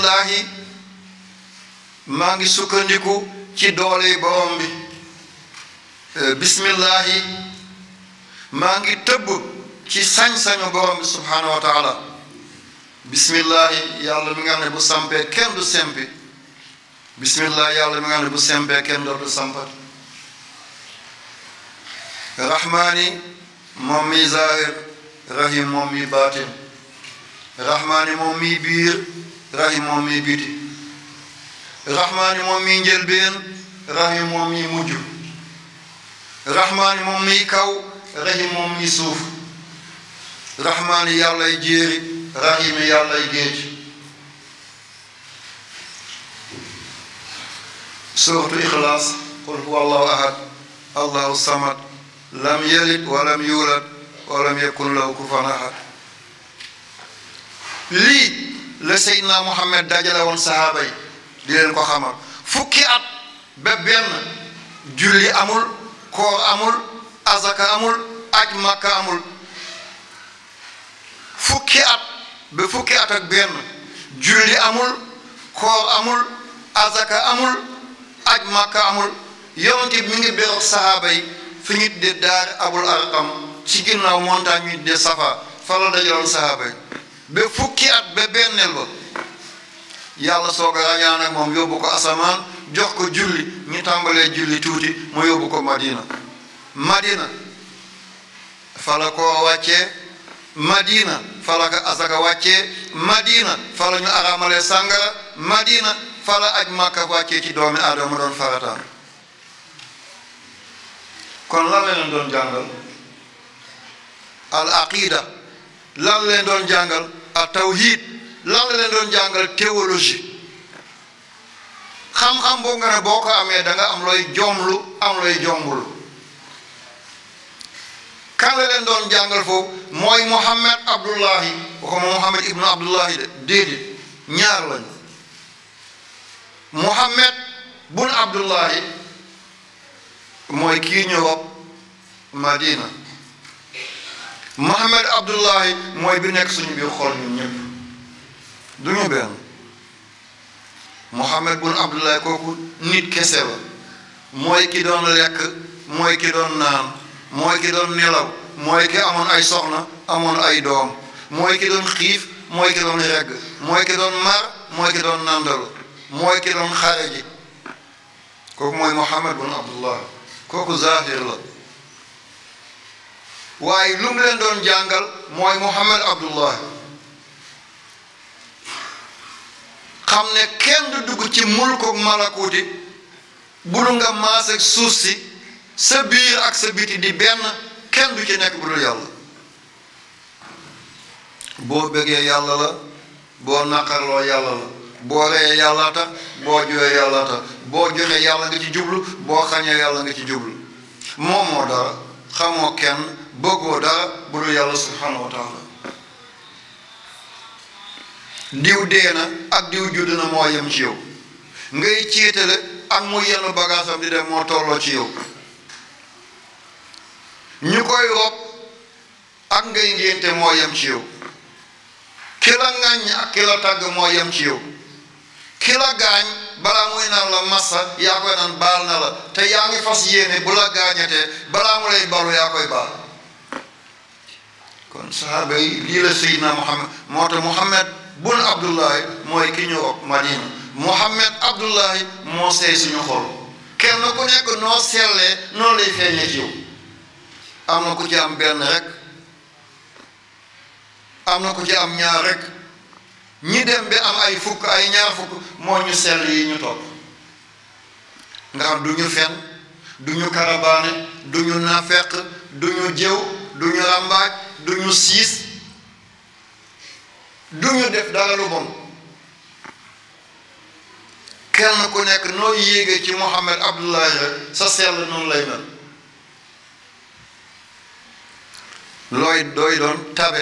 bismillahi maa ngi sukkandiku ci doole borom bi bismillahi maa ngi tëbb ci sañ-sañu borom bi subhanahu wa taala bismillahi yàlla mi nga xam ne bu sampee kenn du sempi bismillahi yàlla mi nga xam ne bu sempee kenn dootu sampat rahmaani moom mi zahir rahim moom mi baatin rahmaani moom mi biir rahim moom mi biti rahmaani moom mi njëlbeen rahim moom mi mujj rahmaani moom mi kaw rahim moom mi suuf rahmaani yàllay jéeri rahim yàllay géej suuratu ixlaas qul huwa allahu ahad allahu samad lam yalid walam yulad walam yakun lahu kufuwan ahad lii la Seydina Muhammad dajale woon sahaaba yi di leen ko xamal fukki at ba benn julli amul koor amul azaka amul aj makka amul fukki at ba fukki at ak benn julli amul koor amul azaka amul aj makka amul yonent bi mi ngi beroog sahaaba yi fi ñu de daar abul arqam ci ginnaaw montagne ñu de safa fa la dajaloon sahaaba yi ba fukki at ba benneel ba yàlla soog a rañaan ak moom yóbbu ko asamaan jox ko julli ñu tàmbalee julli tuuti mu yóbbu ko madina fa la koo wàccee madina fa la ko asaka wàccee madina fa la ñu araamalee sàngara madina fa la aj màkka wàccee ci doomi aadama doon farataan kon lan la leen doon jàngal al aqida lan la leen doon jàngal al tawhid lan la leen doon jàngal théologie xam-xam boo nga ne boo ko amee da nga am looy jomlu am looy jombul kan la leen doon jàngal foofu mooy Muhammad Abdullahi waxuma Muhammad ibnu Abdullahi de déedéet ñaar lañu Muhammad bun Abdullahi mooy kii ñu rob Madina Muhammad Abdullahi mooy bi nekk suñu biir xol ñun ñëpp du ñu benn Muhammad bun Abdullahi kooku nit kese la mooy ki doon lekk mooy ki doon naan mooy ki doon nelaw mooy ki amoon ay soxna amoon ay doom mooy ki doon xiif mooy ki doon regg mooy ki doon mar mooy ki doon nandalu mooy ki doon xare ji kooku mooy Muhammad bun Abdullah kooku zahir la waaye lu mu leen doon jàngal mooy Muhammad Abdullah xam ne kenn du dugg ci mulku malakuuti bulu nga maas ak suuf si sa biir ak sa biti di benn kenn du ci nekk bu dul yàlla boo bëggee yàlla la boo naqarloo yàlla la boo reyee yàlla tax boo jooyee yàlla tax boo joxee yàlla nga ci jublu boo xañee yàlla nga ci jublu moomoo dara xamoo kenn bëggoo dara bu dul yàlla subhanahu wa taala diw dee na ak diw judd na moo yem ci yow ngay céetale ak mu yenn bagaasam di dem moo tolloo ci yow ñu koy rob ak ngay ngénte moo yem ci yow ki la ŋàññ ak ki la tàgg moo yem ci yow ki la gaañ balaa muy naan la massa yaa koy naan baal na la te yaa ngi fas yéene bu la gaañatee balaa mu lay balu yaa koy baal kon sahaaba yi lii la Seydina Muhammad moo tax Muhammad bun Abdullahi mooy ki ñu rob Madina Muhammad Abdullahi moo seey suñu xol kenn ku nekk noo sellee noonu lay feeñee ci yow am na ku ci am benn rek am na ku ci am ñaar rek ñi dem bi am ay fukk ay ñaar fukk moo ñu sell yi ñu topp nga xam du ñu fen du ñu karabaane du ñu nafeq du ñu jëw du ñu ràmbaaj du ñu siis du ñu def dara lu bon kenn ku nekk noo yéegee ci Muhammad Abdullahi rek sa sell noonu lay mel looy dooy doon tabe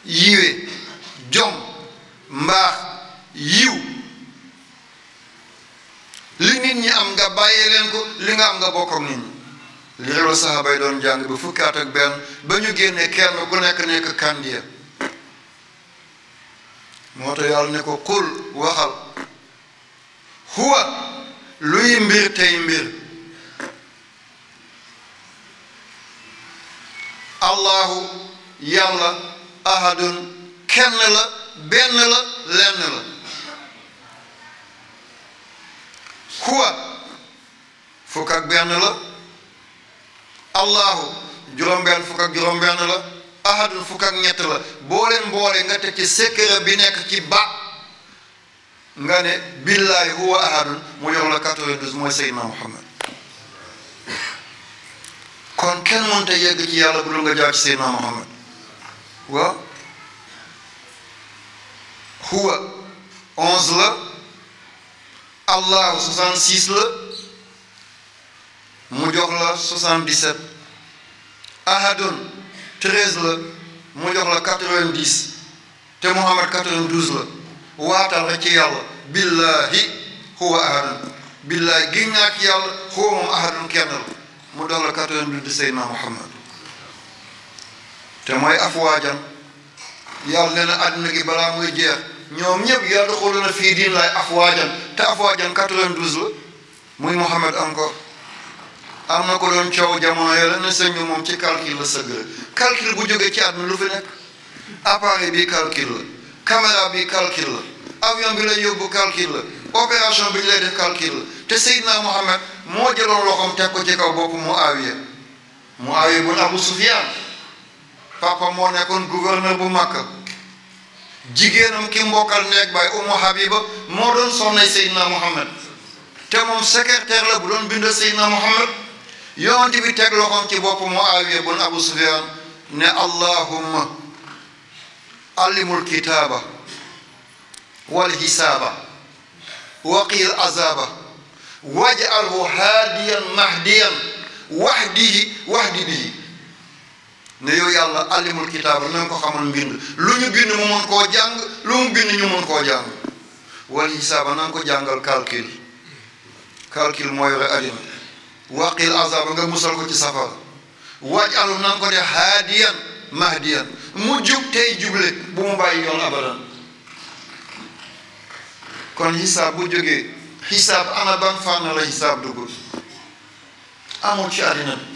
yiwe jom mbaax yiw li nit ñi am nga bàyyee leen ko li nga am nga bokk ak nit ñi li réew saxaaba yi doon jàng ba fukki at ak benn ba ñu génnee kenn ku nekk kandiya moo tax yàlla ne ko qul waxal huwa luy mbir tey mbir allahu yàlla ahadun kenn la benn la lenn la huwa fukk ak benn la allahu juróom-benn fukk ak juróom-benn la ahadun fukk ak ñett la boo leen boole nga teg ci secret bi nekk ci ba nga ne billaahi huwa ahadun mu jox la 92 mooy Seydina Muhammad kon kenn mënta yegg ci yàlla bu dul nga jaar ci Seydina Muhammad waaw huwa 11 la allahu 66 la mu jox la 77 ahadun 13 la mu jox la 90 te Muhammad 92 la waatal rek ci yàlla billahi huwa ahadun billahi gi ñaak yàlla huwa moom ahadun kenn la mu dox la 92 di Seydina Muhammad te mooy afwaajan yàlla nee na àdduna gi balaa muy jeex ñoom ñëpp yàlla xoolu na fii diin laay afwaajan te afwaajan 92 la muy Muhammad encore am na ko doon coow jamono yàlla ne sëñ bi moom ci calcul la sëgg calcul bu jógee ci àdduna lu fi nekk appareil bi calcul la caméra bi calcul la avion bi lay yóbbu calcul la opération bi ñu lay def calcul la te Seydina Muhammad moo jëloon loxoom teg ko ci kaw bopp Muawiya bun Abu Sufyan papa moo nekkoon gouverneur bu Makka jigéenam ki mbokkal nekk bay Ummu Habiba moo doon soxnay Seydina Muhammad te moom secrétaire la bu doon bind Seydina Muhammad yonent bi teg loxoom ci bopp Muawiya bun Abu Sufyan ne allahumma allimul kitaaba wal hisaaba waqil azaba waj'alhu haadiyan mahdiyan wahdi bihi ne yow yàlla allimul kitaaba na nga ko xamal mbind lu ñu bind mu mën koo jàng lu mu bind ñu mën koo jàng wal hisaaba na nga ko jàngal calcul moo yore àddina waqil azaba nga musal ko ci safara waj'alhu na nga ko def haadiyan mahdiyan mu jub tey juble bu mu bàyyi yoon abadan kon xisaab bu jógee xisaab ana ban fànn la xisaab dugg amul ci àddina bi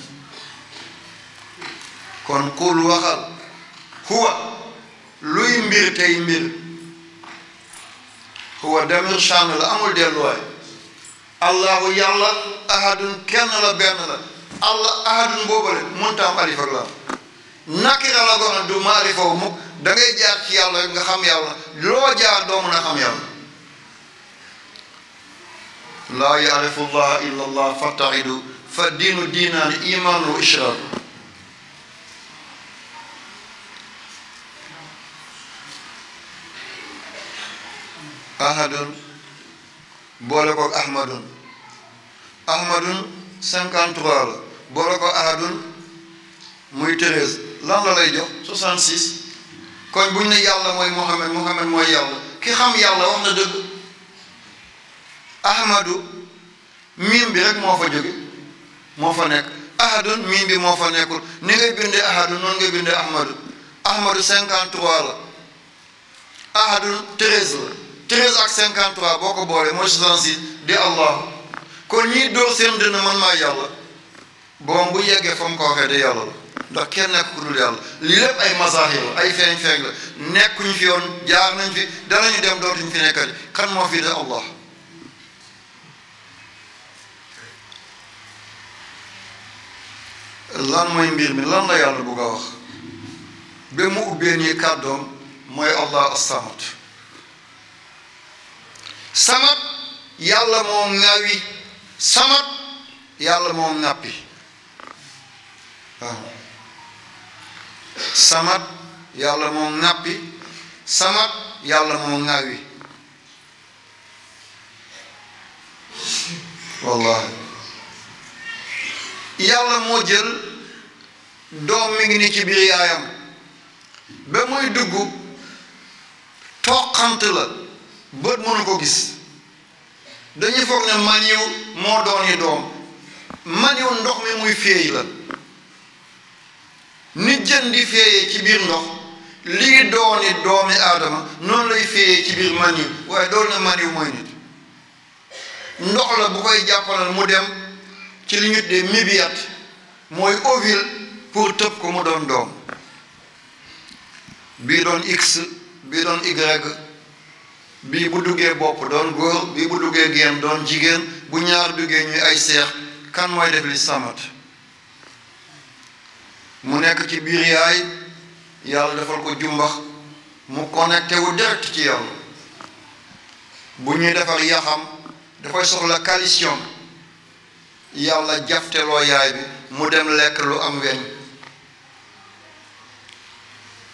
kon qul waxal huwa luy mbir tey mbir huwa damir shan la amul delluwaay allahu yàlla ahadun kenn la benn la allah ahadun boobale mënta am alif ak laam nakira la gox na du maarifa wu mukk da ngay jaar ci yàlla nga xam yàlla loo jaar doo mën a xam yàlla laa yaarifu llaha illa allah fattaxidu fa diinu diinaani imaanu wa ishraaku ahadun boole ko ahmadun 53 la boole ko ahadun muy 13 lan la lay jox 66 kon buñ ne yàlla mooy Muhammad mooy yàlla ki xam yàlla wax na dëgg ahmadu miim bi rek moo fa jóge moo fa nekk ahadun miim bi moo fa nekkul ni ngay bindee ahadun noonu ngay bindee ahmadu 53 la ahadun 13 la 13 ak 53 boo ko boolee mooy 66 di allah kon ñii dóor seen dënn man maa yàlla boom bu yeggee fa mu ko waxee de yàlla la ndax kenn nekk ku dul yàlla lii lépp ay mazahir la ay feeñ la nekkuñ fi yoon jaar nañ fi danañu dem dootuñ fi nekkati kan moo fi de allah lan mooy mbir mi lan la yàlla bugg a wax ba mu ubbee nii kàddoom mooy allah as-samad samad yàlla moom ŋawi samad yàlla moom ŋàppi waaw samad yàlla moom ŋàppi samad yàlla moom ŋawi wallahi yàlla moo jël doom mi ngi ni ci biir yaayam ba muy dugg toqant la bët mënu ko gis dañuy foog ne maniw moo dooni doom maniw ndox mi muy féey la ni jën di féeyee ci biir ndox lii dooni doomi aadama noonu lay féeyee ci biir maniw waaye doon na maniw mooy nit ndox la bu koy jàppalal mu dem ci li ñu tuddee mibiyat mooy ovule pour tëb ko mu doon doom bii doon x bii doon y bii bu duggee bopp doon góor bii bu duggee geen doon jigéen bu ñaar duggee ñuy ay seex kan mooy def li samat mu nekk ci biir yaay yàlla defal ko jumbax mu connecté wu direct ci yàlla bu ñuy defar yaxam dafay soxla calcium yàlla jafteloo yaay bi mu dem lekk lu am weñ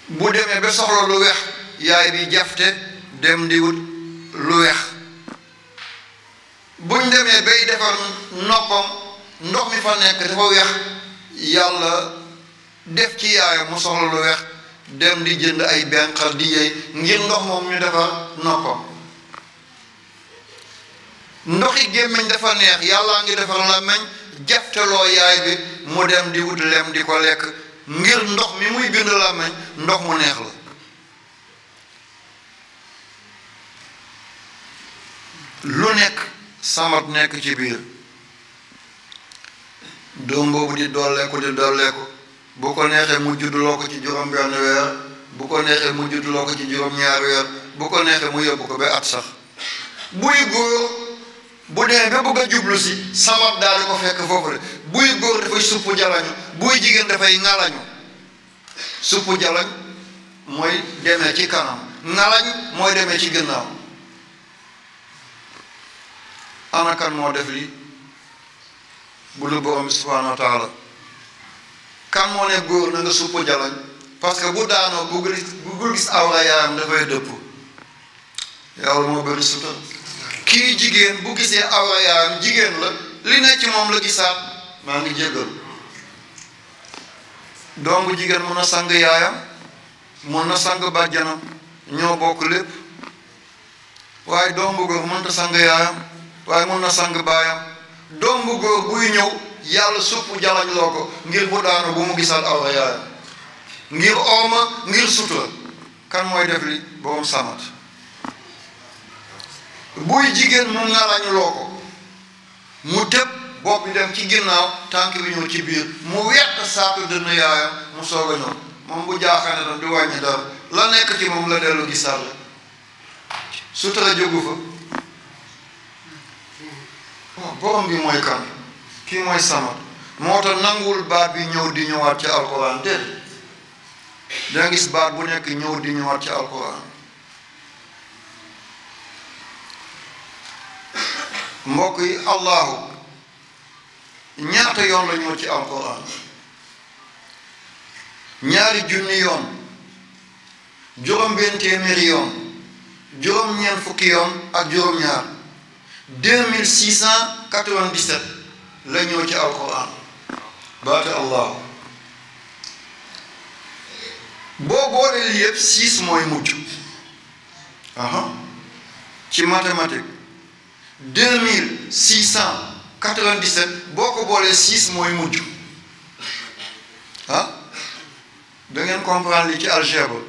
bu demee ba soxla lu wex yaay bi jafte dem di wut lu wex buñ demee bay defar noppam ndox mi fa nekk dafa wex yàlla def ci yaayam mu soxla lu wex dem di jënd ay benqal di yey ngir ndox moom ñu defar noppam ndoxi gémmiñ dafa neex yàllaa ngi defar làmmiñ jafteloo yaay bi mu dem di wut lem di ko lekk ngir ndox mi muy bind làmmiñ ndox mu neex la lu nekk samat nekk ci biir doom boobu di dolleeku bu ko neexee mu juddloo ko ci juróom benn weer bu ko neexee mu juddloo ko ci juróom ñaari weer bu ko neexee mu yóbbu ko ba at sax buy góor bu dee ba bëgg a jublu si samat daal di ko fekk foofu de buy góor dafay suppu jalañu buy jigéen dafay ŋalañu suppu jalañ mooy demee ci kanam ŋalañ mooy demee ci gannaaw ana kan moo def lii bu lu borom bi subhanahu wa taala kan moo ne góor na nga suppu jalañ parce que bu daanoo bu gis awra yaayam dafay dëpp yàlla moo bëri sutura kii jigéen bu gisee awra yaayam jigéen la li ne ci moom la gisaat maa ngi jéggal doom bu jigéen mun na sang yaayam mun na sang bàjjanam ñoo bokk lépp waaye doom bu góor mënta sang yaayam waaye mun na sang baayam doom bu góor buy ñëw yàlla suppu jalañ loo ko ngir bu daanu bu mu gisaat awra yaayam ngir ooma ngir sutura kan mooy def li borom samat buy jigéen mu ngalañ loo ko mu tëb bopp bi dem ci ginnaaw tànk bi ñëw ci biir mu wett saatu dënn yaayam mu soog a ñëw moom bu jaaxane tam di wàññi dara la nekk ci moom la dellu gisaat la sutura jógu fa borom bi mooy kan kii mooy samat moo tax nanguwul baat bi ñëw di ñëwaat ci alquran déet danga gis baat bu nekk ñëw di ñëwaat ci alquran mbokk yi allahu ñaata yoon la ñëw ci alquran ñaari junni yoon juróom benn téeméeri yoon juróom ñeent fukki yoon ak juróom ñaar 2697 la ñëw ci alquran baate allahu boo boolee lii yëpp 6 mooy mujj ci mathématique 2697 boo ko boolee 6 mooy mujj da ngeen comprendre li ci algèbre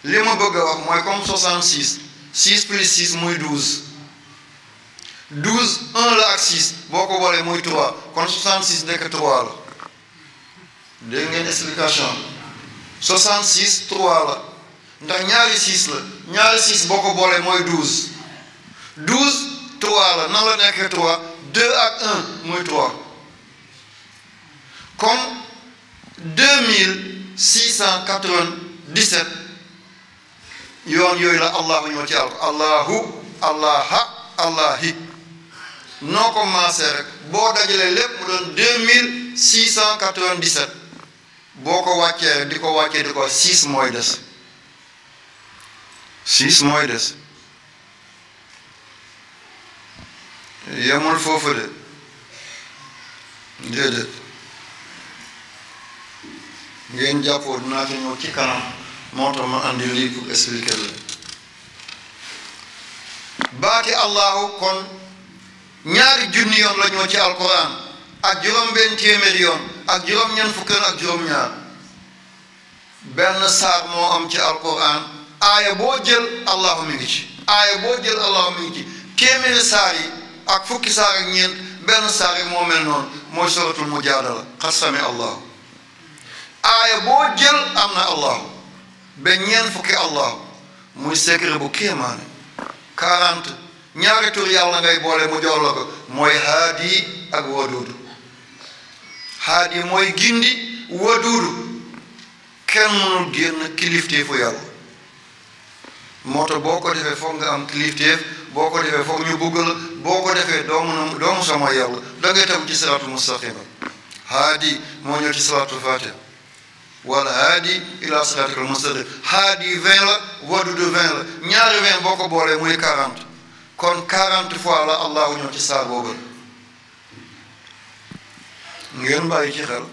li ma bëgg a wax mooy comme 66 6 plus 6 muy 12 12 1 la ak 6 boo ko boolee muy 3 kon 66 nekk 3 la dégg ngeen explication 66 3 la ndax ñaari 6 la ñaari 6 boo ko boolee mooy 12 12 3 la nan la nekk 3 2 ak 1 muy 3 comme 2697 yoon yooyu la allahu ñoo ci allahu allaha allahi noo ko maasee rek boo dajalee lépp mu doon 2697 boo ko wàccee di ko wàccee di ko 6 mooy des 6 mooy des yemul foofu de déedéet ngeen jàppoo dinaa ko ñëw ci kanam moo tax ma andi lii pour expliquer la baati allahu kon ñaari junni yoon la ñoo ci alquran ak juróom benn téeméeri yoon ak juróom ñeent fukk ak juróom ñaar benn saar moo am ci alquran aaya boo jël allahu mi ngi ci aaya boo jël allahu mi ngi ci téeméeri saar yi ak fukki saar ak ñeent benn saar yi moo mel noonu mooy suratul mujaadala xad sami allahu aaya boo jël am na allahu ba ñeent fukki allahu muy secret bu kéemaane 40 ñaari tur yàlla ngay boole mu jox la ko mooy haadi ak waduudu haadi mooy gindi waduudu kenn mënul génn kilifteefu yàlla moo tax boo ko defee foog nga am kilifteef boo ko defee foog ñu bëgg la boo ko defee doomu sama yàlla da ngay tam ci siraatul mustaqima haadi moo ñëw ci salaatul fatiha wala haadi ila siraatikal mustaqim haadi 20 la waduudu 20 la ñaari 20 boo ko boolee muy 40 kon 40 fois la allahu ñëw ci saar boobu ngeen bàyyi ci xel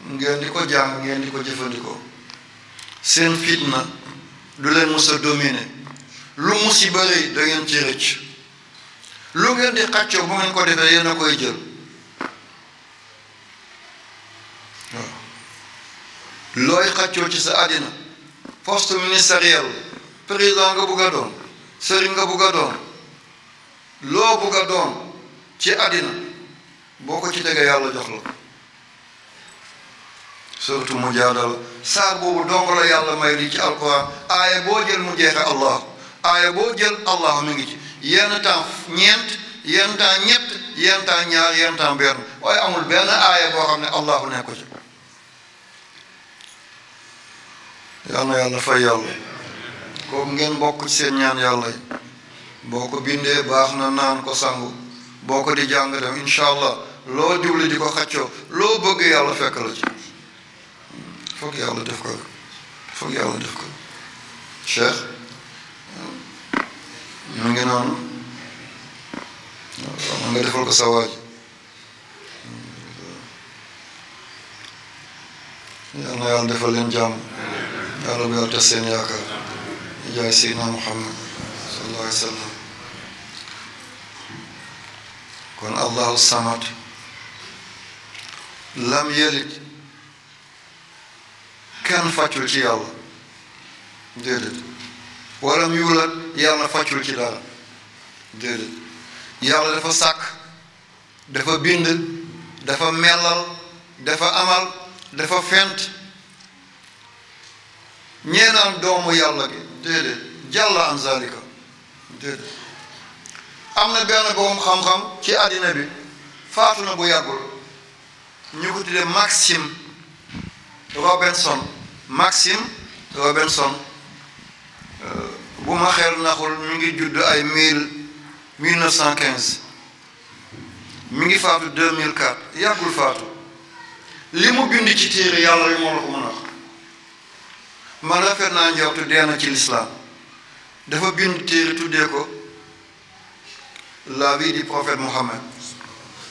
ngeen di ko jàng ngeen di ko jëfandikoo seen fitna du leen mës a dominer lu musiba rëy da ngeen ci rëcc lu ngeen di xàccoo bu ngeen ko defee yéen a koy jël waaw looy xàccoo ci sa àddina poste ministériel président nga bugg a doon sëriñ nga bugg a doon loo bugg a doon ci àddina boo ko ci tegee yàlla jox la surtout mujaadala saar boobu dong la yàlla may li ci alquran aaya boo jël mu jeexe allah aaya boo jël allah mi ngi ci yenn temps ñeent yenn temps ñett yenn temps ñaar yenn temps benn waaye amul benn aaya boo xam ne allahu nekk ko ci yal na yàlla fay yàlla kooku ngeen bokk ci seen ñaan yàlla yi boo ko bindee baax na naan ko sangu boo ko di jàng tam incha allah loo jubli di ko xaccoo loo bëgg yàlla fekk la ci foog yàlla def ko foog yàlla def ko cheikh mu ngi noonu waaw nga defal ko sa waaj yal na yàlla defal leen jàmm yàlla bu yàlla tas seen yaakaar jaay seydina muhammad sallallahu alayhi wa sallam kon allahu samad lam yalid kenn fàccul ci yàlla déedéet walam yuulat yàlla fàccul ci dara déedéet yàlla dafa sàkk dafa bind dafa mellal dafa amal dafa fent ñeenaan doomu yàlla gi déedéet jàlla an zalika déedéet am na benn borom xam-xam ci àddina bi faatu na bu yàggul ñu ko tuddee Maxime Robinson bu ma xel naxul mi ngi judd ay 1915 mi ngi faatu 2004 yàggul faatu li mu bind ci téere yàlla rek moo la ko mën a wax man rafet naa njortu dee na ci lislaam dafa bind téere tuddee ko la vie du prophète Mohammed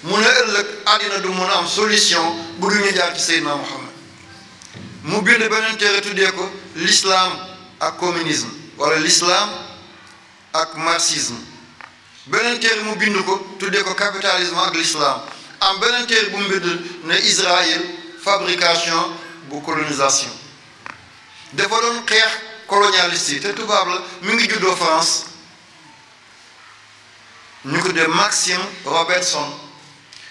mu ne ëllëg àddina du mën a am solution bu du ñu jaar ci Seydina Mohammed mu bind beneen téere tuddee ko l'islam ak communisme wala l'islam ak marxisme beneen téere mu bind ko tuddee ko capitalisme ak l'islam am beneen téere bu mu bind ne Israël fabrication bu colonisation dafa doon xeex colonialiste yi te tubaab la mi ngi juddoo France ñu ko de Maxime Robertson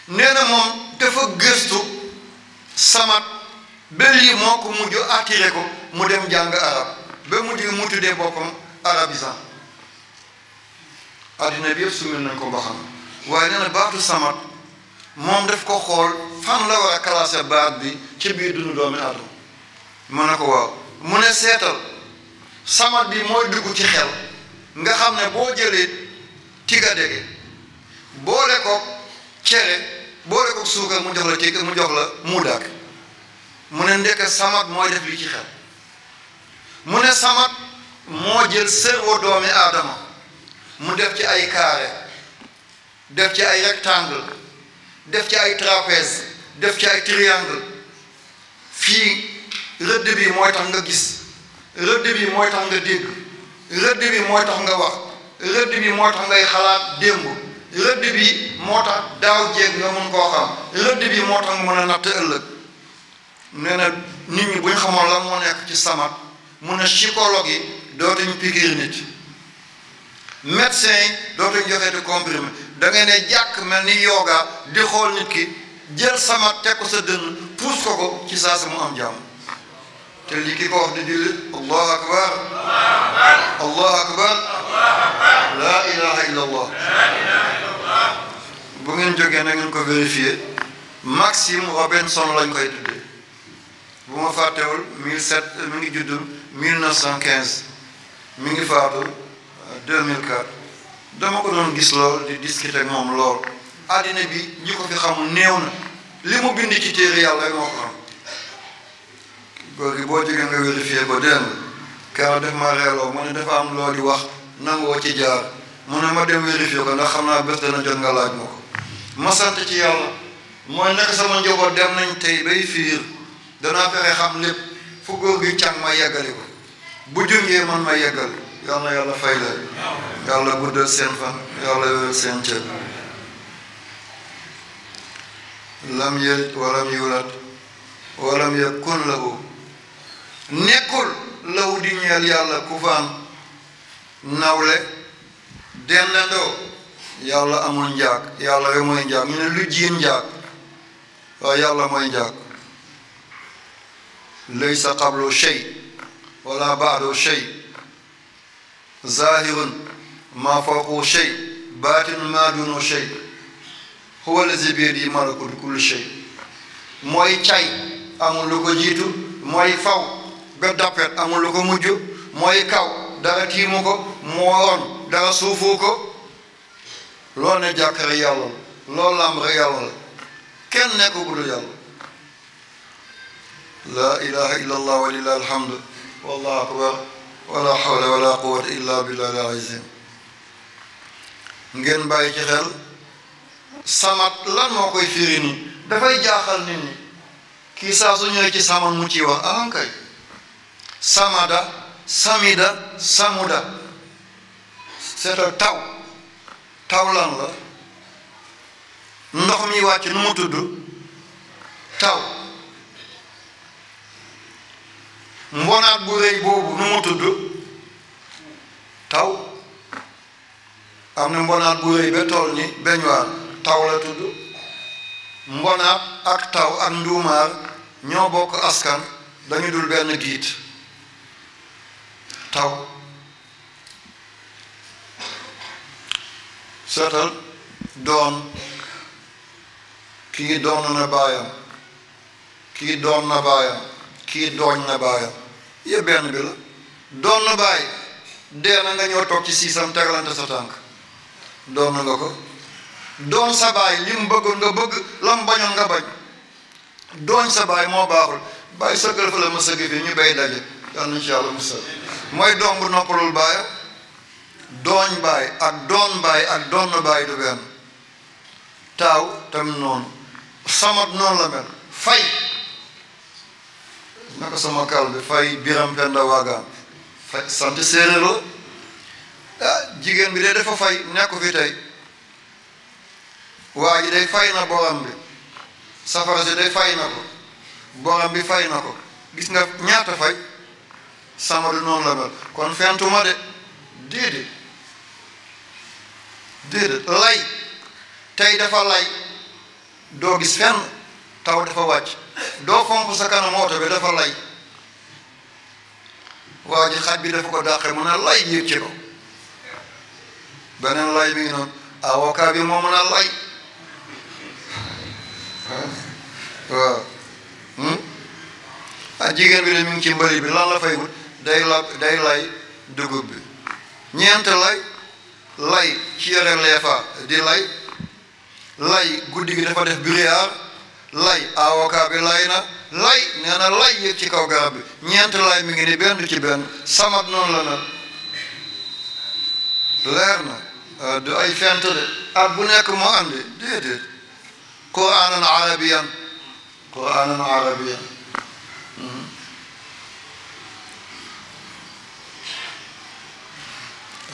nee na moom dafa gëstu samat ba lii moo ko mujj attiré ko mu dem jàng arab ba mujj mu tuddee boppam arabisant addina bi yëpp sumil nañ ko ba xam waaye nee na baatu samat moom daf ko xool fan la war a classé baat bi ci biir dundu doomi aadama mën na ko waaw mu ne seetal samat bi mooy dugg ci xel nga xam ne boo jëlee tiga dege boole ko cere boole ko suukar mu jox la tiga mu jox la muudaak mu ne ndekk samat mooy def li ci xel mu ne samat moo jël cerveau doomi aadama mu def ci ay carré def ci ay rectangle def ci ay trapèze def ci ay triangle fii rëdd bi mooy tax nga gis rëdd bi mooy tax nga dégg rëdd bi mooy tax nga wax rëdd bi moo tax ngay xalaat démb rëdd bi moo tax daaw jéeg nga mun koo xam rëdd bi moo tax nga mën a natt ëllëg nee na nit ñi bu ñu xamoon lan moo nekk ci samat mu ne psychologue yi dootuñu pikiir nit médecin yi dootuñu joxeeti comprimé da ngay ne jàkk mel ni yoga di xool nit ki jël samat teg ko sa dënn puus ko ci saa si mu am jàmm te li ki ko wax di jullit allahu akbar allahu akbar laa ilaha illa allah bu ngeen jógee na ngeen ko vérifier Maxime Robinson lañ koy tuddee bu ma fàttewul 17 mi ngi judd 1915 mi ngi faatu 2004 dama ko doon gis lool di discuter ak moom lool àddina bi ñi ko fi xamul néew na li mu bind ci téere yàlla moo ko xam góor gi boo jógee nga vérifier ko dégg nga keroog def ma reeloo mu ne dafa am loo di wax nangoo ci jaar mu ne ma dem vérifier ko ndax xam naa bés dana jot nga laaj ma ko ma sant ci yàlla mooy nekk sama njaboot dem nañ tey bay fiir danaa fexe xam lépp fu góor gi càng ma yeggali ko bu jungee man ma yeggal yal na yàlla fay la yàlla guddal seen fan yàlla wéral seen cër lam yalid walam yulad walam yakun lahu nekkul lahu di ñeel yàlla kufaan nawle dendandoo yàlla amul njaag yàlla rek mooy njaag ñu ne lu jiin njaag waaye yàlla mooy njaag laysa qablu shay wala baadu shay zahirun ma fawqu shay baatinun ma dunu shay huwa allazi biyadihi malakutu kulli shay mooy cay amul lu ko jiitu mooy faw ga dappet amul lu ko mujj mooy kaw dara tiimu ko mooroon dara suufu ko loolu ne jàkkare yàlla la loolu lamb rek yàlla la kenn nekk bu dul yàlla laa ilaha illa allah wa lillahi alhamdu wallahu akbar wala hawla wala quwwata illa billahi al-azim ngeen bàyyi ci xel samat lan moo koy firi nii dafay jaaxal nit ñi kii saa su ñëwee ci samat mu ciy wax ankay samada samida samuda c'est taw taw lan la ndox mi wàcc nu mu tudd taw mbonaat bu rëy boobu nu mu tudd taw am na mbonaat bu rëy ba tool ni beñuwaar taw la tudd mbonaat ak taw ak nduumaar ñoo bokk askan dañu dul benn giit taw seetal doon kii doon na baayam kii doon na baayam kii dooñ na baayam yëpp benn bi la doon na baay dee na nga ñëw toog ci siisam tegalante sa tànk doon na nga ko doon sa baay li mu bëggoon nga bëgg la mu bañoon nga bañ dooñ sa baay moo baaxul baay sëggal fa la ma sëgg fii ñu bay daje yal nañu ci yàlla musal mooy doom bu noppalul baayam dooñ baay ak doon baay ak doon na baay du benn taaw tam noonu samat noonu la mel fay naka sama kal bi fay biram penda waagaan fay sant séeréer la ah jigéen bi de dafa fay nekku fi tey waa ji day fay na boram bi safara si day fay na ko boram bi fay na ko gis nga ñaata fay samadu noonu la mel kon fentuma de déedéet déedéet lay tey dafa lay doo gis fenn taw dafa wàcc doo fomp sa kanam oto bi dafa lay waa ji xaj bi dafa ko dàqe mun a lay yéeg ci ko beneen lay mi ngi noonu avocat bi moo mën a lay waaw ah jigéen bi de mi ngi ci mbëri bi lan la fay wut day lay dugub bi ñeent lay ci yore leefa di lay guddi gi dafa def brouillard lay avocat bi lay na lay nee na lay yëg ci kaw garab bi ñeent lay mi ngi ni benn du ci benn samat noonu la nag leer na du ay fent de at bu nekk moo andi déedéet qur'aanan arabiyan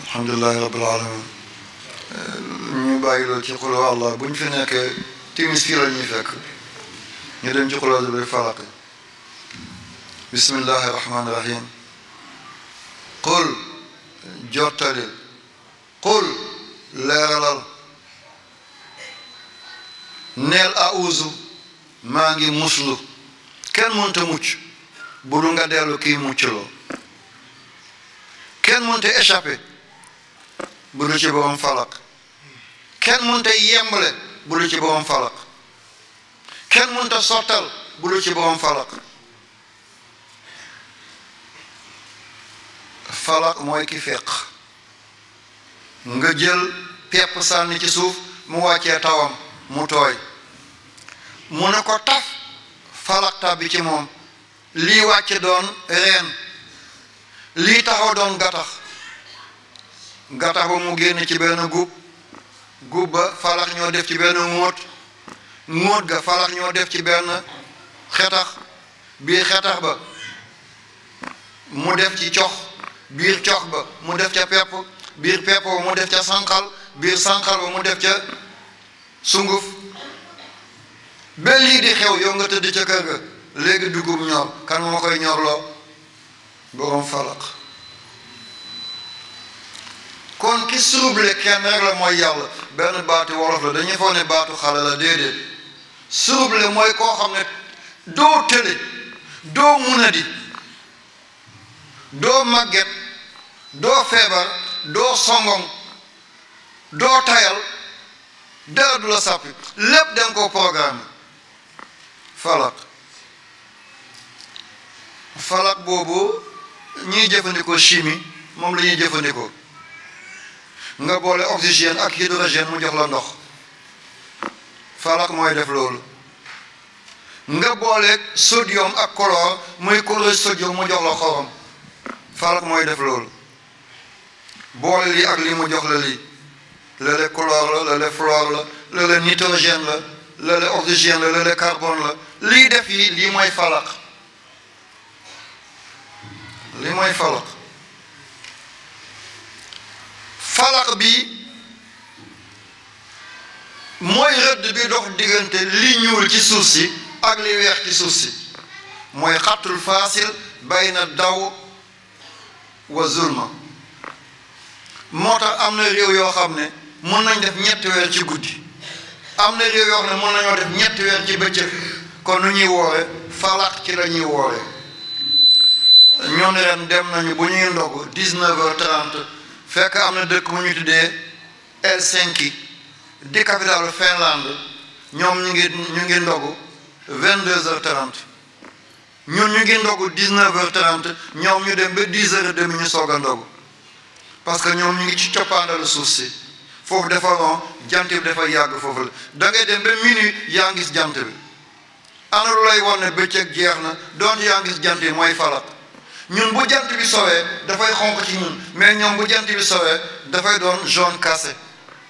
alhamdulillahi rabbil alamin ñu bàyyi loolu ci xul Allah bu ñu fi nekkee timis fii la ñuy fekk ñu dem ci xuloo bi falaq bismillahi rahmaani rahim qul jottalil qul leeralal neel auzu maa ngi muslu kenn mënta mucc bu lu nga dellu kii mucculoo kenn mënta échappé bu lu ci borom falak kenn mënta yembale bu lu ci borom falak kenn mënta sottal bu lu ci borom falak falak mooy ki feq nga jël pepp sànni ci suuf mu wàccee tawam mu tooy mu ne ko taf falak tàbbi ci moom lii wàcce doon reen lii taxaw doon gattax gattax ba mu génn ci benn gub ba falak ñoo def ci benn ngóot ga falak ñoo def ci benn xetax biir xetax ba mu def ci cox biir cox ba mu def ca pepp biir pepp ba mu def ca sànqal biir sànqal ba mu def ca sunguf ba lii di xew yow nga tëdd ca kër ga léegi dugub ñor kan moo koy ñorloo boroom falak kon ki suruble kenn rek la mooy yàlla benn baatu wolof la dañuy foog ne baatu xale la déedéet suruble mooy koo xam ne doo tële doo munadi doo màgget doo feebar doo songong doo tayal dara du la sàppi lépp danga ko programme falak boobu ñuy jëfandikoo chimie moom la ñuy jëfandikoo nga boole oxygène ak hydrogène mu jox la ndox falak mooy def loolu nga boole sodium ak chlore muy chlorure sodium mu jox la xorom falak mooy def loolu boole lii ak lii mu jox la lii lële chlore la lële fluor la lële nitrogène la lële oxygène la lële carbone la lii def yi lii mooy falak lii mooy falak falak bi mooy rëdd bi dox diggante li ñuul ci suuf si ak li weex ci suuf si mooy xattul faasil bayna daw wa zulma moo tax am na réew yoo xam ne mën nañ def ñetti weer ci guddi am na réew yoo xam ne mën nañoo def ñetti weer ci bëccëg kon nu ñuy woore falak ci la ñuy woore ñun ren dem nañu bu ñuy ndogu 19h30 fekk am na dëkk bu ñu tuddee Helsinki di capitale Finlande ñoom ñu ngi ndogu 22h30 ñun ñu ngi ndogu 19h30 ñoom ñu dem ba 10h30 ñu soog a ndogu parce que ñoom ñu ngi ci coppaandalu suuf si foofu dafa ron jant bi dafa yàgg foofu la da ngay dem ba minuit yaa ngi gis jant bi ana lu lay won ne bëccëg jeex na doonte yaa ngi gis jant bi mooy falak ñun bu jant bi sowee dafay xonq ci ñun mais ñoom bu jant bi sowee dafay doon jaune cassé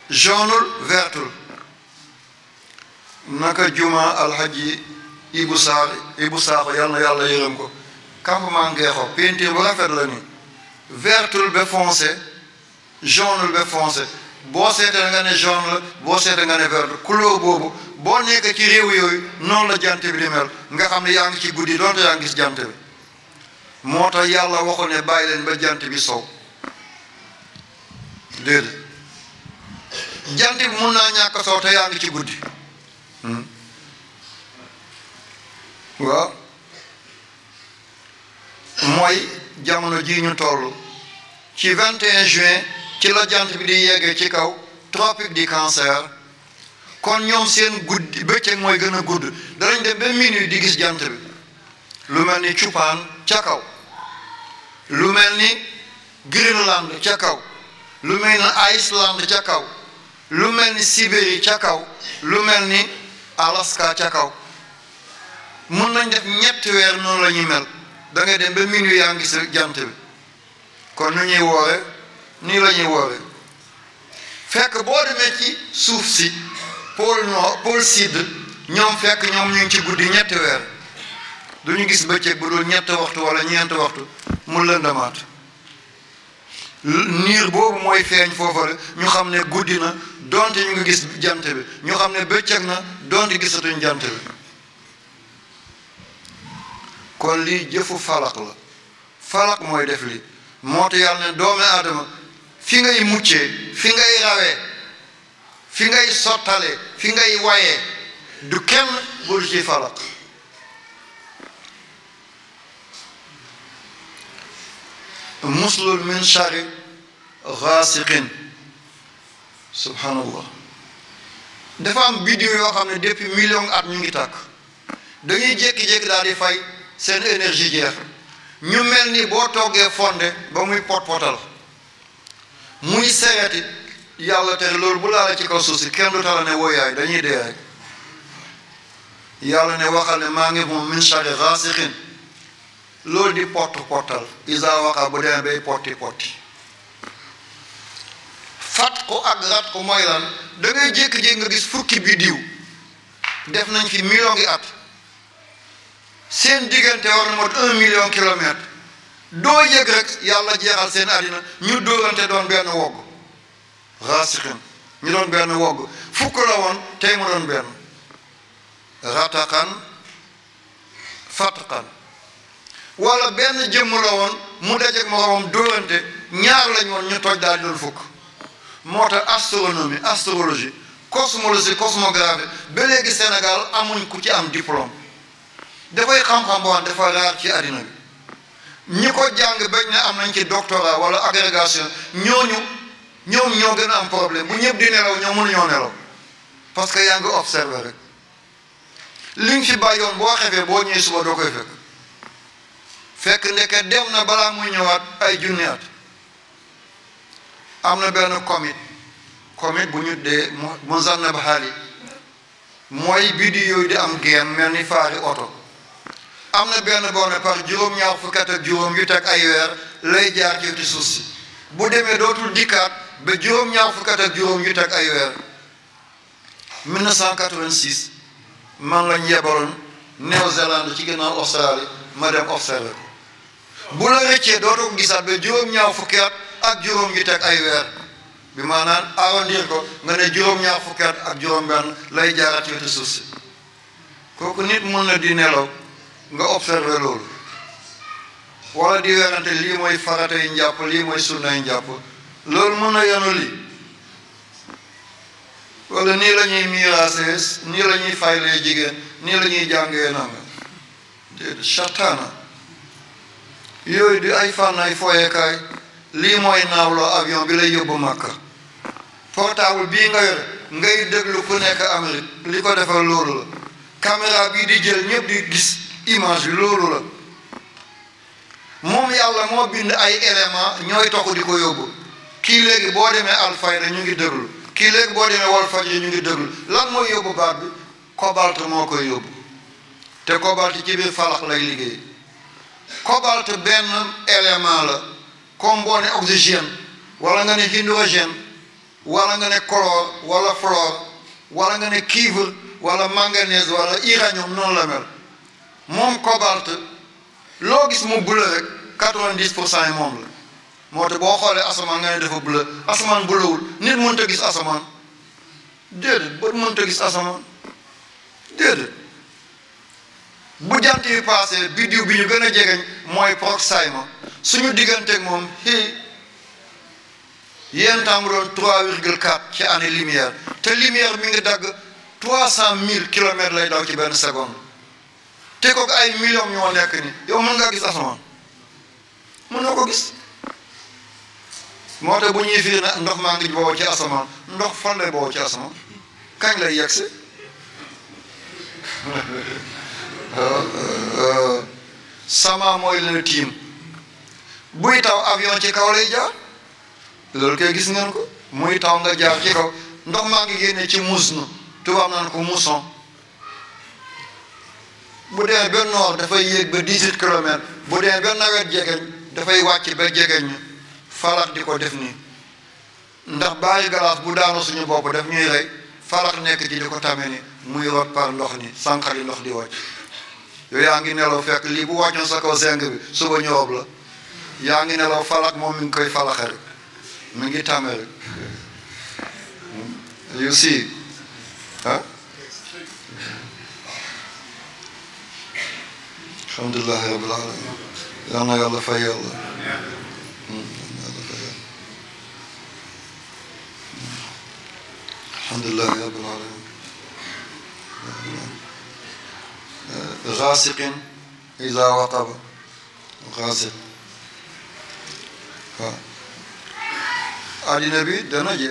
jauneul vertul naka juma alhaji Ibu Sakho yal na yàlla yërëm ko campement Ngeexo peinture bu rafet la nii vertul ba foncé jauneul ba foncé boo seetee nga ne jaune la boo seetee nga ne vert couleur boobu boo nekk ci réew yooyu noonu la jant bi di mel nga xam ne yaa ngi ci guddi doonte yaa ngi gis jant bi moo tax yàlla waxu ne bàyyi leen ba jant bi sow déedéet jant bi mun naa ñàkk sow te yaa ngi ci guddi waaw mooy jamono ji ñu toll ci 21 juin ci la jant bi di yeggee ci kaw tropique du cancer kon ñoom seen guddi bëccëg mooy gën a gudd danañ dem ba minuit di gis jant bi lu mel ni Japan ca kaw lu mel ni Greenland ca kaw lu mel ni Iceland ca kaw lu mel ni Sibérie ca kaw lu mel ni Alaska ca kaw mun nañ def ñetti weer noonu la ñuy mel da ngay dem ba minuit yaa ngi gis jant bi kon nu ñuy woore nii la ñuy woore fekk boo demee ci suuf si pôle nord pôle sud ñoom fekk ñoom ñu ngi ci guddi ñetti weer du ñu gis bëccëg bu dul ñetti waxtu wala ñeenti waxtu mu lëndamaat niir boobu mooy feeñ foofa la ñu xam ne guddi na donte ñu ngi gis jant bi ñu xam ne bëccëg na donte gisatuñ jant bi kon lii jëfu falak la falak mooy def li moo tax yàlla ne doomu aadama fi ngay muccee fi ngay rawee fi ngay sottalee fi ngay wayee du kenn bul ci falak muslul min shari ghasiqin subhanallah dafa am biddiw yoo xam ne depuis million at ñu ngi tàkk dañuy jékki-jékki daal di fay seen énergie jeex ñu mel ni boo toggee fonde ba muy pot-potal muy sereeti yàlla tere loolu bu laala ci kaw suuf si kenn du tala ne woyaay dañuy dee rek yàlla ne waxal ne maa ngi moom min sharri ghasiqin loolu di pot-potal isa waxa bu demee bay potti fat ko ak rat ko mooy lan da ngay jékki-jékki nga gis fukki biddiw def nañ fi million ngi at seen diggante war na mot 1 million kilomètres doo yëg rek yàlla jeexal seen àddina ñu dóorante doon benn wogg raasixin ñu doon benn wogg fukk la woon tey mu doon benn rataqan fatqan wala benn jëmm la woon mu dajeek moroomam dóorante ñaar lañ woon ñu toj daal di doon fukk moo tax astronomie astrologie cosmologie cosmographie ba léegi Sénégal amuñ ku ci am diplôme dafay xam-xam boo xam dafa raar ci àddina bi ñi ko jàng bañ ne am nañ ci doctorat wala agrégation ñoom ñoo gën a am problème bu ñëpp di nelaw ñoo mënuñoo nelaw parce que yaa ngi observé rek li nga fi bàyyoon boo xefee boo ñëwee suba doo koy fekk ndeke dem na balaa muy ñëwaat ay junni at am na benn comète bu ñu dee Muzannab Halley mooy biddiw yooyu di am geen mel ni faari oto am na benn boo ne par juróom-ñaar fukki at ak juróom yu teg ay weer lay jaar ci suuf si bu demee dootul dikkaat ba juróom-ñaar fukki at ak juróom yu teg ay weer 1986 man lañ yebaloon Nouvelle-Zélande ci ginnaaw Australie ma dem observé ko bu la rëccee dootoo ko gisaat ba juróom-ñaar fukki at ak juróom yu teg ay weer bi maanaam arrondir ko nga ne juróom-ñaar fukki at ak juróom-benn lay jaarat ci suuf si kooku nit mun na di nelaw nga observé loolu wala di werante lii mooy faratay njàpp lii mooy sunnay njàpp loolu mën na yenu lii wala nii la ñuy miiraasee nii la ñuy faylee jigéen nii la ñuy jàngee nanga déedéet sataana yooyu di ay fànn ay fooyekaay lii mooy naawloo avion bi lay yóbbu Makka portable bii nga yore ngay déglu ku nekk Amérique li ko defal loolu la caméra bii di jël ñëpp di gis image bi loolu la moom yàlla moo bind ay élément ñooy toxu di ko yóbbu kii léegi boo demee Alfayda ñu ngi déglu kii léegi boo demee Walfadjri ñu ngi déglu lan mooy yóbbu baat bi cobalt moo koy yóbbu te cobalt ci biir falax lay liggéey cobalt benn élément la comme boo ne oxygène wala nga ne hydrogène wala nga ne chlore wala fluor wala nga ne cuivre wala manganèse wala uranium noonu la mel moom cobalt loo gis mu bleu rek 90% yi moom la moo tax boo xoolee asamaan nga ne dafa bleu asamaan bleuwul nit mënut a gis asamaan déedéet bët mënut a gis asamaan déedéet bu jant yi passé biddiw bi ñu gën a jegeñ mooy Proxima suñu digganteeg moom yéen temps mu doon 3,4 ci année lumière te lumière mi ngi dagg 300 000 kilomètres lay daw ci benn seconde te kooku ay millions ñoo nekk ni yow mën ngaa gis asamaan mën na ko gis moo tax bu ñuy fiir na ndox maa ngi bowoo ci asamaan ndox fan lay bowoo ci asamaan kañ lay yegsi sama mooy leen tiim buy taw avion ci kaw lay jaar loolu koy gis ngeen ko muy taw nga jaar ci kaw ndox maa ngi génne ci musnu tubaab naan ko mousson bu dee ba noor dafay yéeg ba 18 kilomètres bu dee ba nawet jegeñ dafay wàcc ba jegeñ ñu falax di ko def nii ndax bàyyi galaas bu daanu suñu bopp daf ñuy rey falax nekk ci di ko tame ni muy rot par ndox ni sànqali ndox di wàcc yow yaa ngi nelaw fekk lii bu wàccoon sa kaw zeng bi suba ñu rob la yaa ngi nelaw falax moom mi ngi koy falaxe rek mi ngi tame rek you see ah alhamdulillahi rabbil alamin yal na yàlla fay yàlla alhamdulillahi rabbil alamin gaasiqin iza waqaba gaasiq waaw addina bi dana jeex